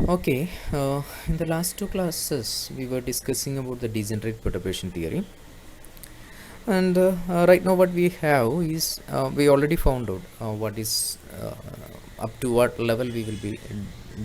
Okay, in the last two classes, we were discussing about the degenerate perturbation theory, and right now, what we have is we already found out what is up to what level we will be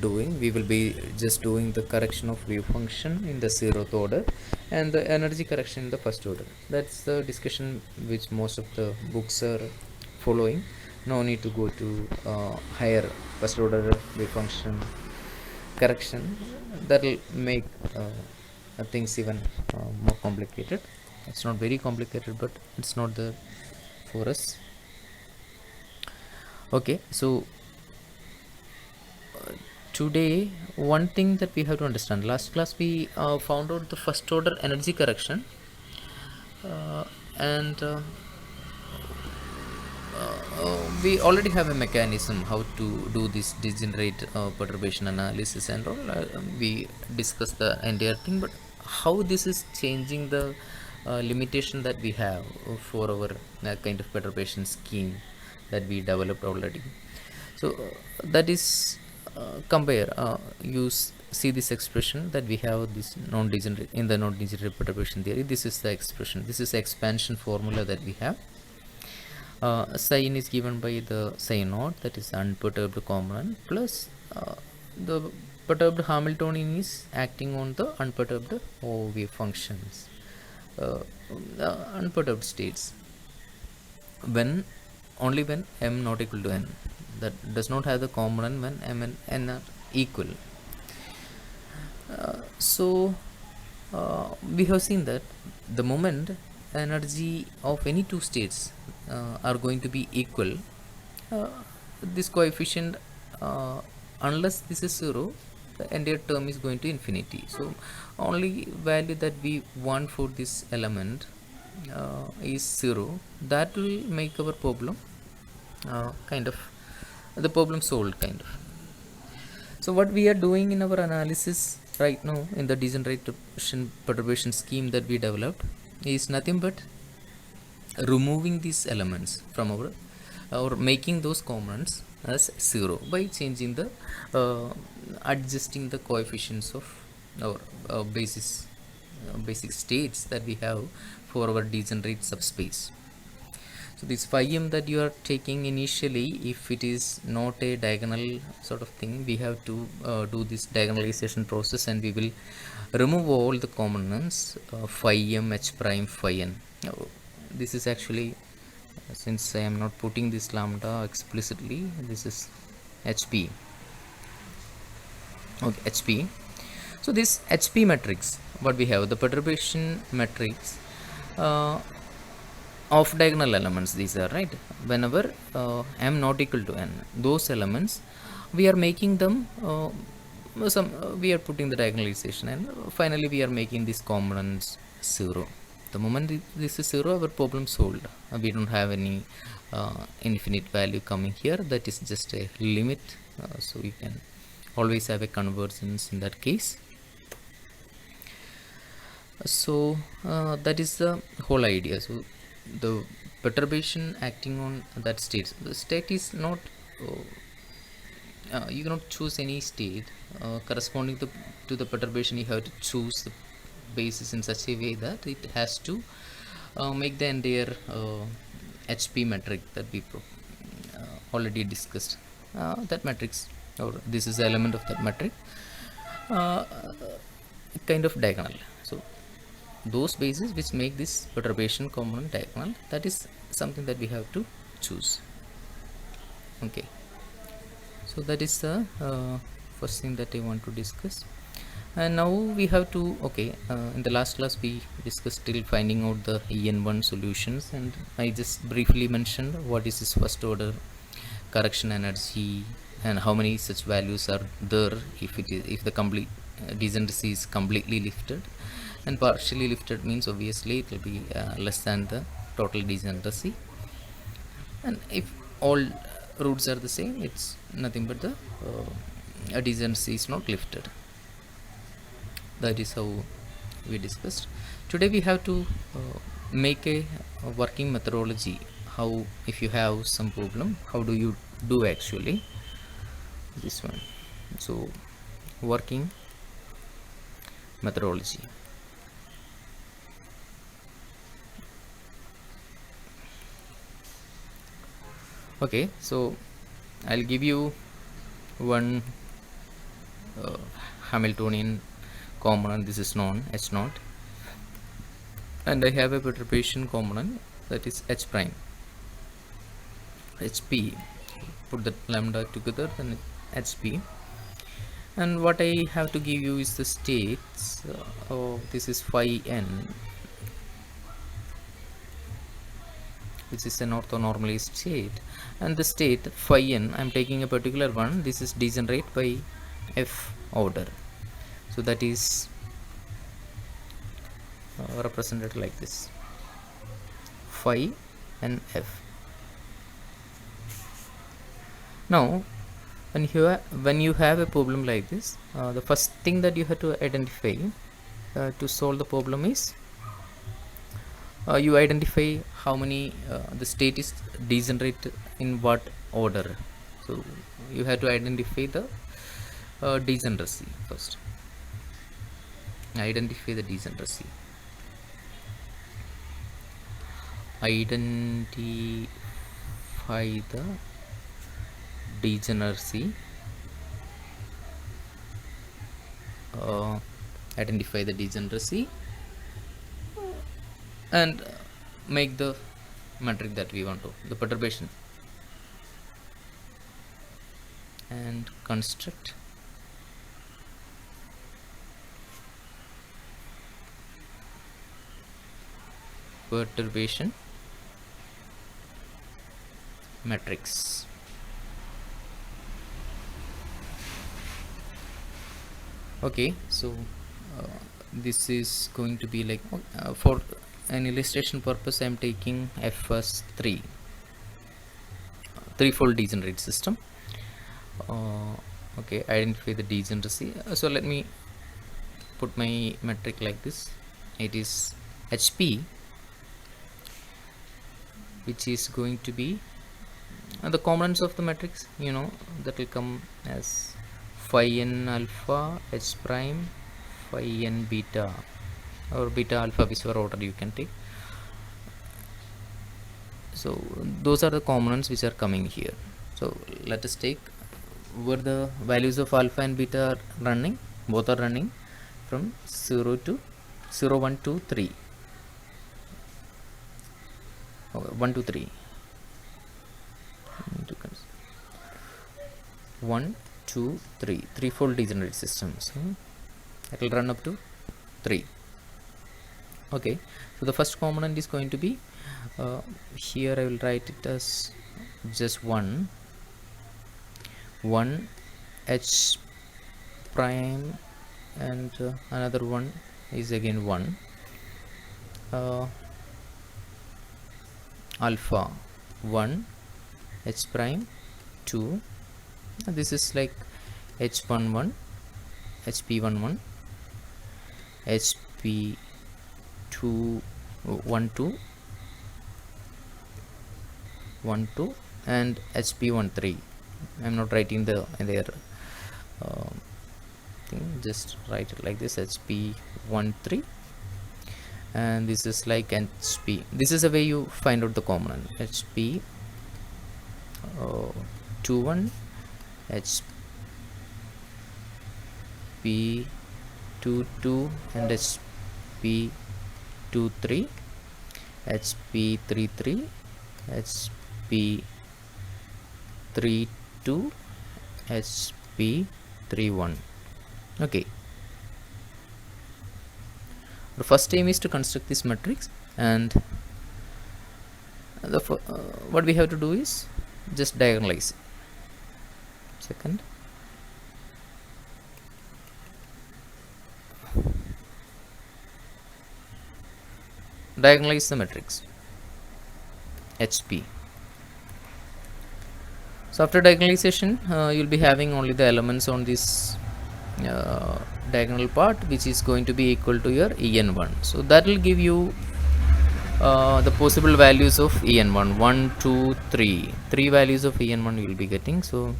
doing. We will be just doing the correction of wave function in the zeroth order and the energy correction in the first order. That's the discussion which most of the books are following. No need to go to higher first order wave function correction. That will make things even more complicated. It's not very complicated, but it's not there for us. Okay, so today one thing that we have to understand, last class we found out the first order energy correction, and we already have a mechanism how to do this degenerate perturbation analysis and all. We discussed the entire thing, but how this is changing the limitation that we have for our kind of perturbation scheme that we developed already. So that is compare see this expression that we have this non-degenerate in the non-degenerate perturbation theory. This is the expression, this is the expansion formula that we have. Sin is given by the psi naught, that is unperturbed component, plus the perturbed Hamiltonian is acting on the unperturbed wave functions, uh, unperturbed states, when only when m not equal to n. That does not have the component when m and n are equal. So we have seen that the moment energy of any two states are going to be equal, uh, this coefficient, unless this is 0, the entire term is going to infinity. So only value that we want for this element is 0. That will make our problem kind of the problem solved, kind of. So what we are doing in our analysis right now in the degenerate perturbation scheme that we developed is nothing but removing these elements from our or making those components as 0 by changing the adjusting the coefficients of our basic states that we have for our degenerate subspace. So this phi m that you are taking initially, if it is not a diagonal sort of thing, we have to do this diagonalization process, and we will remove all the components phi m h prime phi n. Now, this is actually, since I am not putting this lambda explicitly, this is hp. Okay, hp. So this hp matrix, what we have, the perturbation matrix uh, of diagonal elements, these are, right? Whenever m not equal to n, those elements we are making them we are putting the diagonalization, and finally we are making these components 0. The moment this is 0, our problem solved. We don't have any infinite value coming here, that is just a limit. So you can always have a convergence in that case. So that is the whole idea. So the perturbation acting on that state, the state is not you cannot choose any state corresponding to the perturbation. You have to choose the basis in such a way that it has to make the entire hp metric that we already discussed, that matrix, or this is the element of that metric, uh, kind of diagonal. So those bases which make this perturbation component diagonal, that is something that we have to choose. Okay, so that is the first thing that I want to discuss. And now we have to, okay, in the last class we discussed till finding out the en1 solutions, and I just briefly mentioned what is this first order correction energy and how many such values are there if the complete degeneracy is completely lifted. And partially lifted means obviously it will be less than the total degeneracy, and if all roots are the same, it's nothing but the degeneracy is not lifted. That is how we discussed. Today we have to make a working methodology, how if you have some problem, how do you do actually this one. So working methodology. Okay, so I'll give you one uh, Hamiltonian component. This is known H naught, and I have a perturbation component, that is H prime, HP. Put the lambda together, then HP. And what I have to give you is the states. This is phi n, which is an orthonormalized state, and the state phi n, I am taking a particular one. This is degenerate by f order, so that is represented like this: phi and f. Now when you have a problem like this, the first thing that you have to identify to solve the problem is you identify how many the state is degenerate in what order. So you have to identify the degeneracy first. Identify the degeneracy. Identify the degeneracy. Identify the degeneracy and make the metric that we want to, the perturbation, and construct perturbation matrix. Okay, so this is going to be like for an illustration purpose I am taking F as 3-fold degenerate system. Okay, identify the degeneracy. So let me put my metric like this. It is HP, which is going to be the components of the matrix, that will come as phi n alpha, H prime, phi n beta, or beta alpha, whichever order you can take. So those are the components which are coming here. So let us take where the values of alpha and beta are running. Both are running from 0 to 0, 1, 2, 3. 1, 2, 3. 1, 2, 3. 3-fold degenerate systems. It will run up to 3. Okay, so the first component is going to be here I will write it as just 1 H prime, and another one is again 1 alpha, 1 H prime, 2. This is like H11, HP11, HP2, 1, 2, 1, 2, and HP13. I am not writing their thing, just write it like this: HP13, and this is like HP. This is the way you find out the component: HP 21, HP 22, and HP 23, HP 33, HP 32, HP 31. Okay, the first aim is to construct this matrix, and what we have to do is just diagonalize. Second, diagonalize the matrix HP. So after diagonalization, you will be having only the elements on this diagonal part, which is going to be equal to your En1. So that will give you the possible values of En1, 1, 2, 3. 3 values of En1 you will be getting. So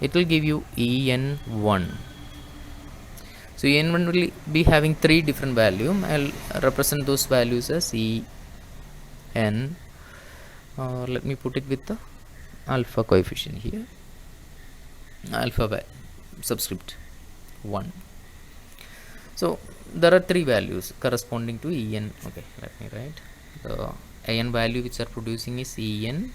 it will give you en1. So en1 will be having 3 different value. I'll represent those values as en. Let me put it with the alpha coefficient here, alpha subscript 1. So there are 3 values corresponding to en. Okay, let me write the en value which are producing is en1,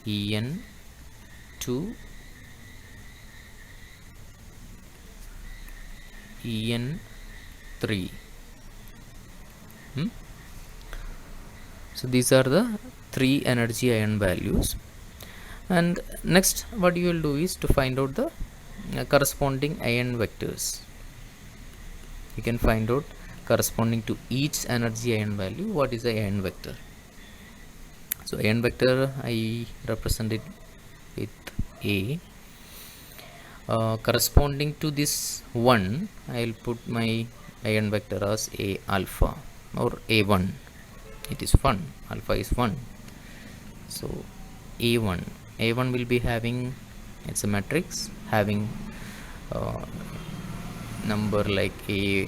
en2, en3. So these are the 3 energy ion values. And next what you will do is to find out the corresponding ion vectors. You can find out corresponding to each energy ion value what is the ion vector. So ion vector I represent it with A. Corresponding to this 1, I will put my ion vector as A alpha or A1. It is 1, alpha is 1. So A1 will be having, it's a matrix having number like A1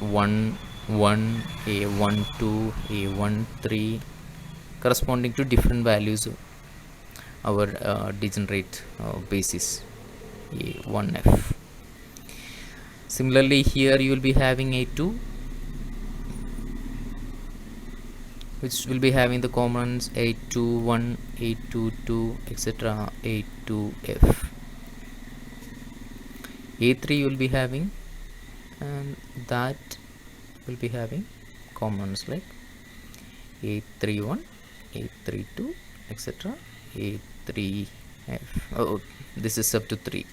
1, A1 2, A1 3, corresponding to different values of our degenerate basis A1F. Similarly here you will be having A2, which will be having the components A21, A22, etc. A2F. A3 will be having, and that will be having components like A31, A32, etc. A3F. Oh, this is up to 3.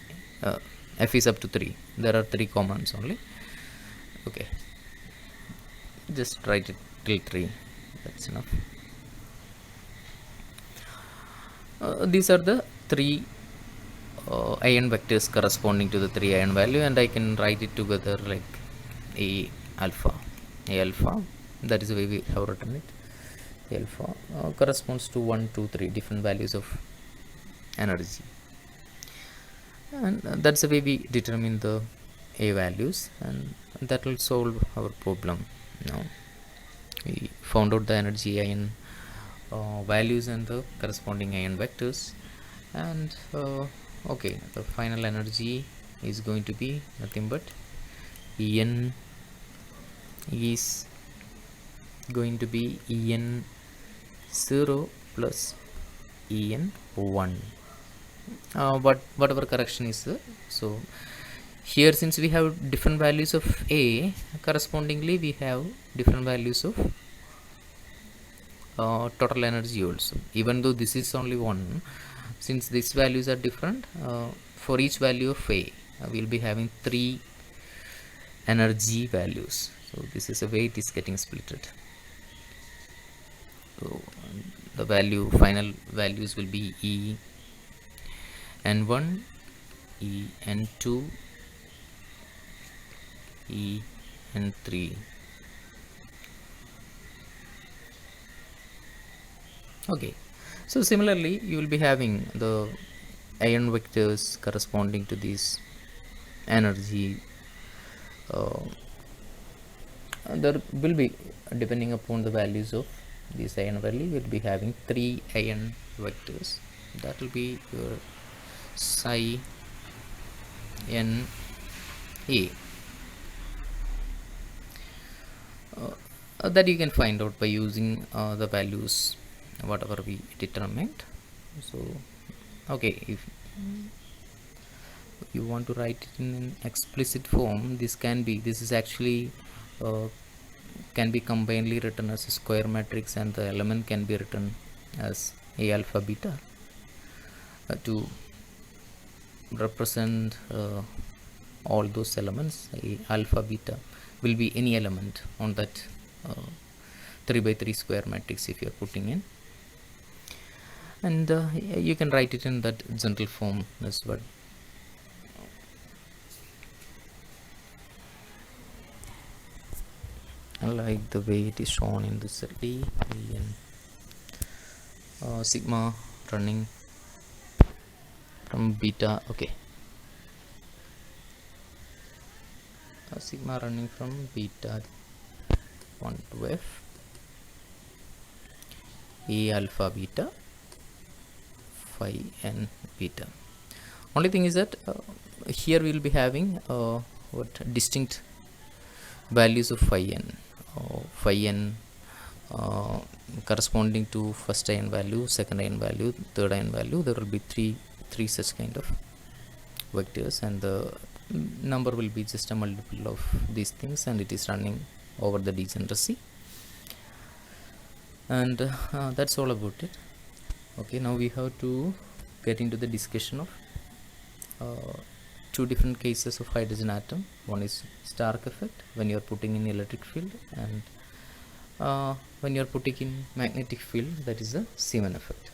F is up to 3. There are 3 components only. Okay, just write it till 3. That's enough. These are the 3 ion vectors corresponding to the 3 ion value, and I can write it together like A alpha. That is the way we have written it. A alpha corresponds to 1, 2, 3 different values of energy, and that's the way we determine the A values, and that will solve our problem. Now we found out the energy ion values and the corresponding ion vectors, and okay, the final energy is going to be nothing but En is going to be En0 plus En1. Whatever correction is so here, since we have different values of A, correspondingly we have different values of total energy also. Even though this is only 1, since these values are different, for each value of A we will be having 3 energy values. So this is the way it is getting splitted. So the final values will be En1, En2, En3. Okay, so similarly you will be having the ion vectors corresponding to this energy. There will be, depending upon the values of this ion value, will be having 3 ion vectors. That will be your psi n a. That you can find out by using the values whatever we determined. So okay, if you want to write it in an explicit form, this is actually can be combinedly written as a square matrix, and the element can be written as A alpha beta to represent all those elements. A alpha beta will be any element on that 3 by 3 square matrix if you are putting in, and you can write it in that general form as well. I like the way it is shown in this D sigma running from beta, okay, sigma running from beta 1 to f, a alpha beta, phi n beta. Only thing is that here we will be having what distinct values of phi n corresponding to first ion value, second ion value, third ion value. There will be three such kind of vectors, and the number will be just a multiple of these things, and it is running over the degeneracy, and that's all about it. Okay, now we have to get into the discussion of two different cases of hydrogen atom. One is Stark effect, when you are putting in electric field, and when you are putting in magnetic field, that is the Zeeman effect.